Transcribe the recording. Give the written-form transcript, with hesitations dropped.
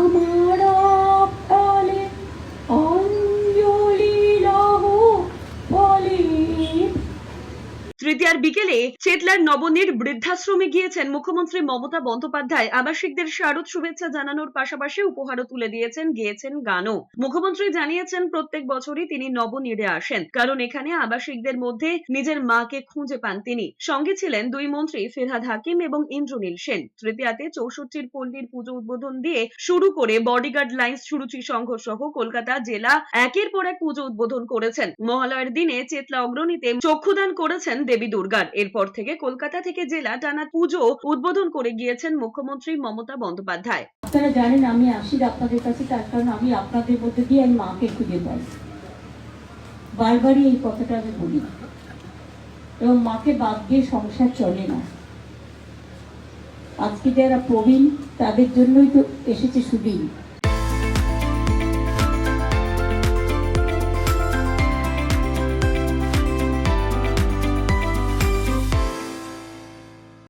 আমার ফলে অঞ্জলি লহ ফলে। তৃতীয়ার বিকেলে চেতলার নবনীর বৃদ্ধাশ্রমে গিয়েছেন মুখ্যমন্ত্রী মমতা বন্দ্যোপাধ্যায়। আবাসিকদের শারদ শুভেচ্ছা জানানোর পাশাপাশি উপহারও তুলে দিয়েছেন, গেয়েছেন গানও। মুখ্যমন্ত্রী জানিয়েছেন প্রত্যেক বছরই তিনি নবনীরে আসেন, কারণ এখানে আবাসিকদের মধ্যে নিজের মাকে খুঁজে পান তিনি। সঙ্গে ছিলেন দুই মন্ত্রী ফিরহাদ হাকিম এবং ইন্দ্রনীল সেন। তৃতীয়াতে 64 পল্লীর পুজো উদ্বোধন দিয়ে শুরু করে বডিগার্ড লাইন্স সুরুচি সংঘ সহ কলকাতা জেলা একের পর এক পুজো উদ্বোধন করেছেন। মহালয়ার দিনে চেতলা অগ্রণীতে চক্ষুদান করেছেন দেবী দুর্গার। এরপর থেকে কলকাতা থেকে জেলা টানা পুজো উদ্বোধন করে গিয়েছেন মুখ্যমন্ত্রী মমতা বন্দ্যোপাধ্যায়। আপনারা জানেন আমি আসি আপনাদের কাছে তার কারণ আমি আপনাদের মধ্যে দিয়ে আমি মাকে খুঁজে পাই, বারবারই এই কথাটা আমি বলি, এবং মাকে বাদ দিয়ে সংসার চলে না। আজকে যারা প্রবীণ তাদের জন্যই তো এসেছে সুদিন।